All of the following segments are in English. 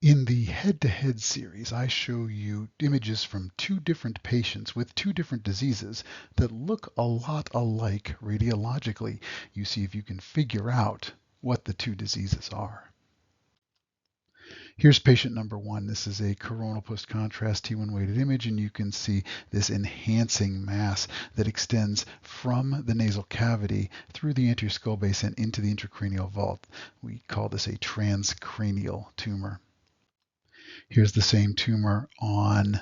In the head-to-head series, I show you images from two different patients with two different diseases that look a lot alike radiologically. You see if you can figure out what the two diseases are. Here's patient number one. This is a coronal post-contrast T1 weighted image, and you can see this enhancing mass that extends from the nasal cavity through the anterior skull base and into the intracranial vault. We call this a transcranial tumor. Here's the same tumor on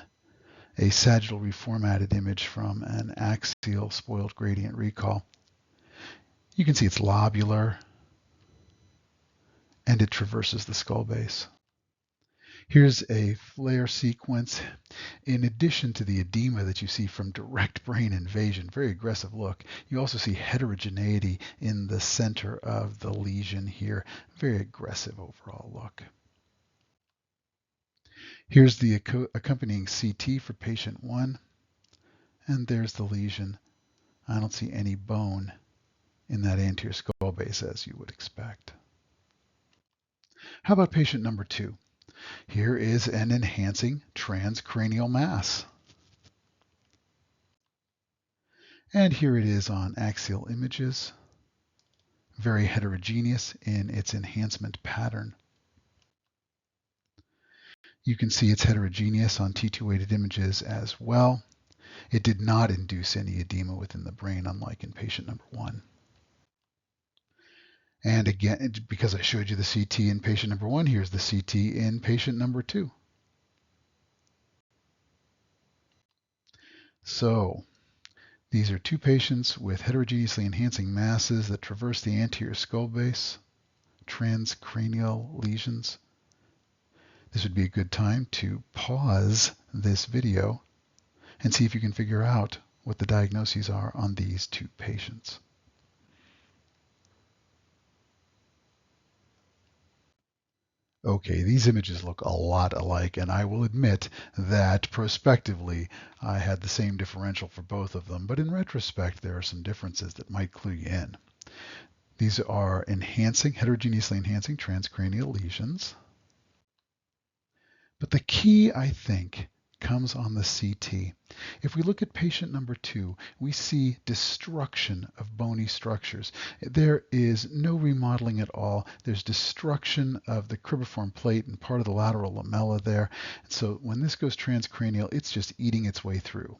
a sagittal reformatted image from an axial spoiled gradient recall. You can see it's lobular and it traverses the skull base. Here's a flare sequence. In addition to the edema that you see from direct brain invasion, very aggressive look, you also see heterogeneity in the center of the lesion here. Very aggressive overall look. Here's the accompanying CT for patient one, and there's the lesion. I don't see any bone in that anterior skull base as you would expect. How about patient number two? Here is an enhancing transcranial mass. And here it is on axial images, very heterogeneous in its enhancement pattern. You can see it's heterogeneous on T2 weighted images as well. It did not induce any edema within the brain, unlike in patient number one. And again, because I showed you the CT in patient number one, here's the CT in patient number two. So these are two patients with heterogeneously enhancing masses that traverse the anterior skull base, transcranial lesions. This would be a good time to pause this video and see if you can figure out what the diagnoses are on these two patients. Okay, these images look a lot alike, and I will admit that prospectively I had the same differential for both of them, but in retrospect there are some differences that might clue you in. These are heterogeneously enhancing transcranial lesions. But the key, I think, comes on the CT. If we look at patient number two, we see destruction of bony structures. There is no remodeling at all. There's destruction of the cribriform plate and part of the lateral lamella there. So when this goes transcranial, it's just eating its way through.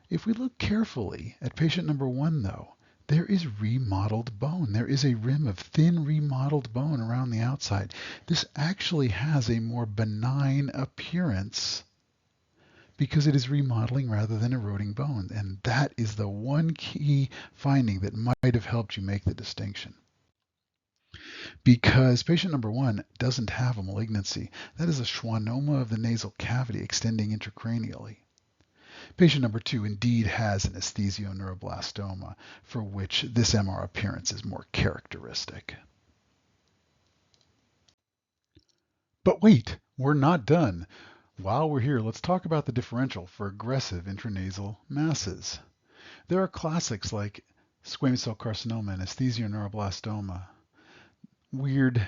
If we look carefully at patient number one, though, there is remodeled bone. There is a rim of thin remodeled bone around the outside. This actually has a more benign appearance because it is remodeling rather than eroding bone. And that is the one key finding that might have helped you make the distinction. Because patient number one doesn't have a malignancy. That is a schwannoma of the nasal cavity extending intracranially. Patient number two indeed has an esthesioneuroblastoma, for which this MR appearance is more characteristic. But wait, we're not done. While we're here, let's talk about the differential for aggressive intranasal masses. There are classics like squamous cell carcinoma and esthesioneuroblastoma. Weird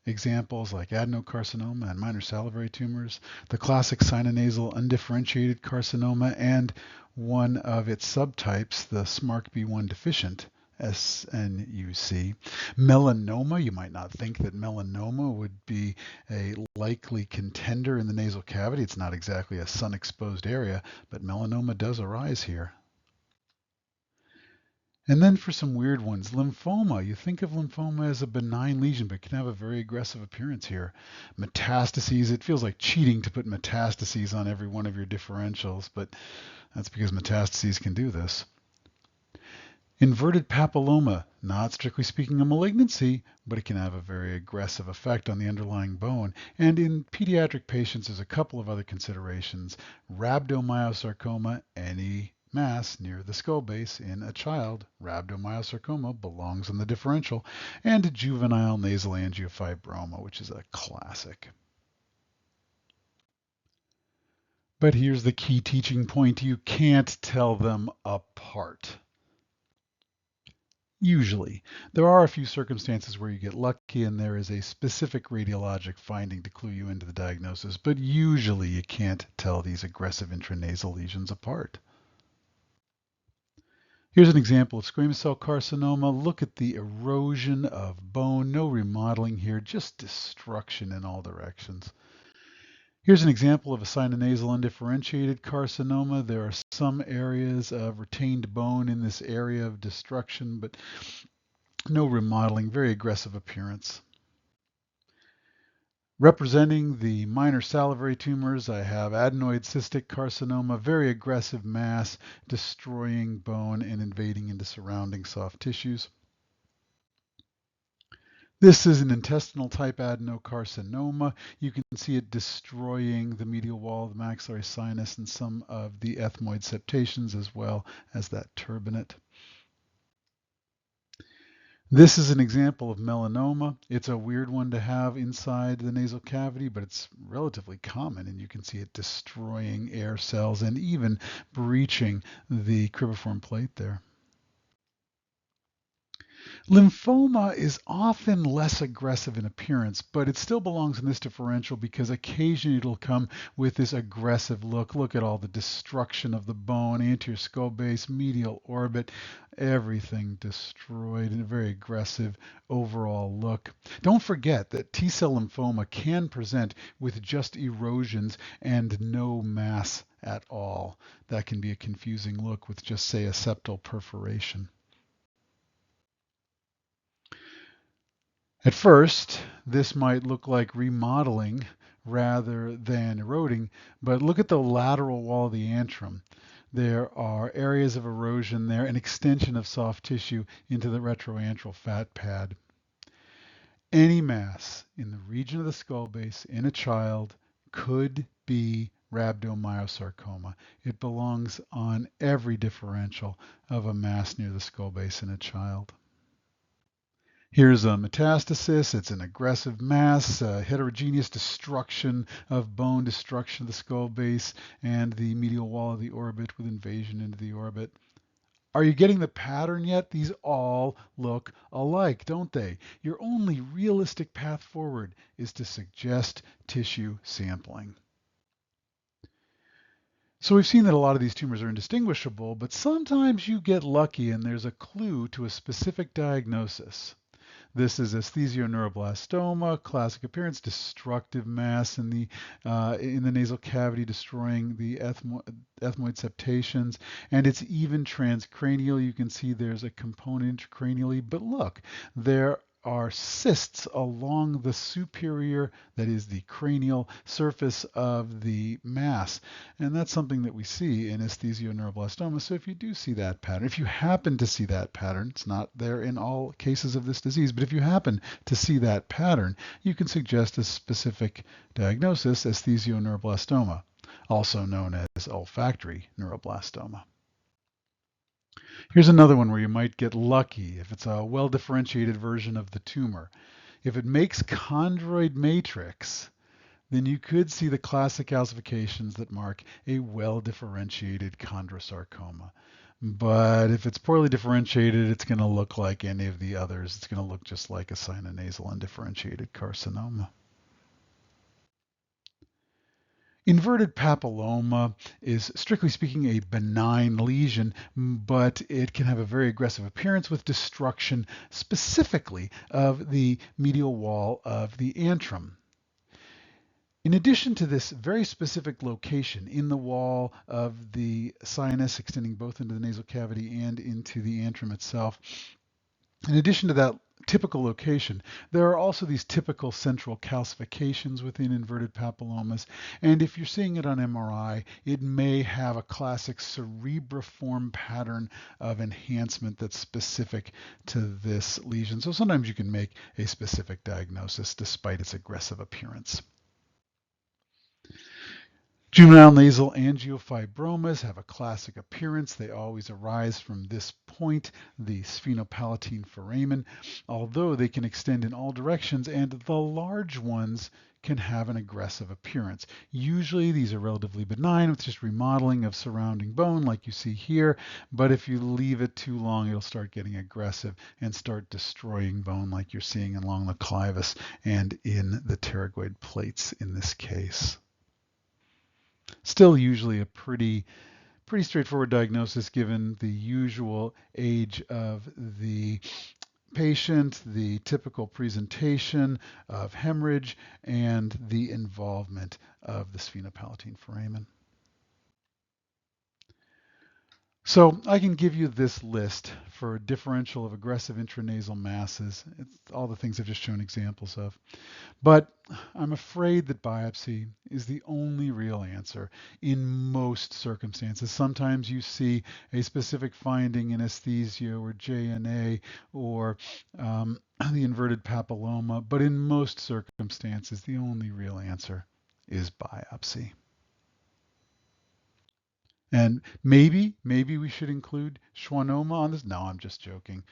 examples like adenocarcinoma and minor salivary tumors, the classic sinonasal undifferentiated carcinoma, and one of its subtypes, the SMARCB1 deficient SNUC. Melanoma, you might not think that melanoma would be a likely contender in the nasal cavity. It's not exactly a sun-exposed area, but melanoma does arise here. And then for some weird ones, lymphoma. You think of lymphoma as a benign lesion, but it can have a very aggressive appearance here. Metastases, it feels like cheating to put metastases on every one of your differentials, but that's because metastases can do this. Inverted papilloma, not strictly speaking a malignancy, but it can have a very aggressive effect on the underlying bone. And in pediatric patients, there's a couple of other considerations. Rhabdomyosarcoma, any mass near the skull base in a child, rhabdomyosarcoma, belongs in the differential, and juvenile nasal angiofibroma, which is a classic. But here's the key teaching point. You can't tell them apart. Usually. There are a few circumstances where you get lucky and there is a specific radiologic finding to clue you into the diagnosis, but usually you can't tell these aggressive intranasal lesions apart. Here's an example of squamous cell carcinoma. Look at the erosion of bone, no remodeling here, just destruction in all directions. Here's an example of a sinonasal undifferentiated carcinoma. There are some areas of retained bone in this area of destruction, but no remodeling, very aggressive appearance. Representing the minor salivary tumors, I have adenoid cystic carcinoma, very aggressive mass, destroying bone and invading into surrounding soft tissues. This is an intestinal type adenocarcinoma. You can see it destroying the medial wall of the maxillary sinus and some of the ethmoid septations as well as that turbinate. This is an example of melanoma. It's a weird one to have inside the nasal cavity, but it's relatively common, and you can see it destroying air cells and even breaching the cribriform plate there. Lymphoma is often less aggressive in appearance, but it still belongs in this differential because occasionally it'll come with this aggressive look. Look at all the destruction of the bone, anterior skull base, medial orbit, everything destroyed in a very aggressive overall look. Don't forget that T-cell lymphoma can present with just erosions and no mass at all. That can be a confusing look with just, say, a septal perforation. At first, this might look like remodeling rather than eroding, but look at the lateral wall of the antrum. There are areas of erosion there, an extension of soft tissue into the retroantral fat pad. Any mass in the region of the skull base in a child could be rhabdomyosarcoma. It belongs on every differential of a mass near the skull base in a child. Here's a metastasis. It's an aggressive mass, heterogeneous destruction of bone, destruction of the skull base, and the medial wall of the orbit with invasion into the orbit. Are you getting the pattern yet? These all look alike, don't they? Your only realistic path forward is to suggest tissue sampling. So we've seen that a lot of these tumors are indistinguishable, but sometimes you get lucky and there's a clue to a specific diagnosis. This is esthesioneuroblastoma, classic appearance, destructive mass in the nasal cavity, destroying the ethmoid septations, and it's even transcranial. You can see there's a component intracranially, but look, there are cysts along the superior, that is the cranial surface of the mass. And that's something that we see in esthesioneuroblastoma. So if you do see that pattern, if you happen to see that pattern, it's not there in all cases of this disease, but if you happen to see that pattern, you can suggest a specific diagnosis, esthesioneuroblastoma, also known as olfactory neuroblastoma. Here's another one where you might get lucky if it's a well-differentiated version of the tumor. If it makes chondroid matrix, then you could see the classic calcifications that mark a well-differentiated chondrosarcoma. But if it's poorly differentiated, it's going to look like any of the others. It's going to look just like a sinonasal undifferentiated carcinoma. Inverted papilloma is, strictly speaking, a benign lesion, but it can have a very aggressive appearance with destruction specifically of the medial wall of the antrum. In addition to this very specific location in the wall of the sinus, extending both into the nasal cavity and into the antrum itself, in addition to that typical location, there are also these typical central calcifications within inverted papillomas, and if you're seeing it on MRI, it may have a classic cerebriform pattern of enhancement that's specific to this lesion. So sometimes you can make a specific diagnosis despite its aggressive appearance. Juvenile nasal angiofibromas have a classic appearance. They always arise from this point, the sphenopalatine foramen, although they can extend in all directions, and the large ones can have an aggressive appearance. Usually these are relatively benign with just remodeling of surrounding bone like you see here, but if you leave it too long, it'll start getting aggressive and start destroying bone like you're seeing along the clivus and in the pterygoid plates in this case. Still usually a pretty straightforward diagnosis given the usual age of the patient, the typical presentation of hemorrhage, and the involvement of the sphenopalatine foramen. So I can give you this list for differential of aggressive intranasal masses. It's all the things I've just shown examples of. But I'm afraid that biopsy is the only real answer in most circumstances. Sometimes you see a specific finding in aesthesia or JNA or the inverted papilloma, but in most circumstances, the only real answer is biopsy. And maybe we should include schwannoma on this. No, I'm just joking.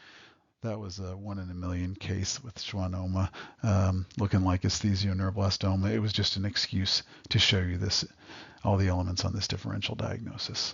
That was a 1 in a million case with schwannoma looking like esthesioneuroblastoma. It was just an excuse to show you this, all the elements on this differential diagnosis.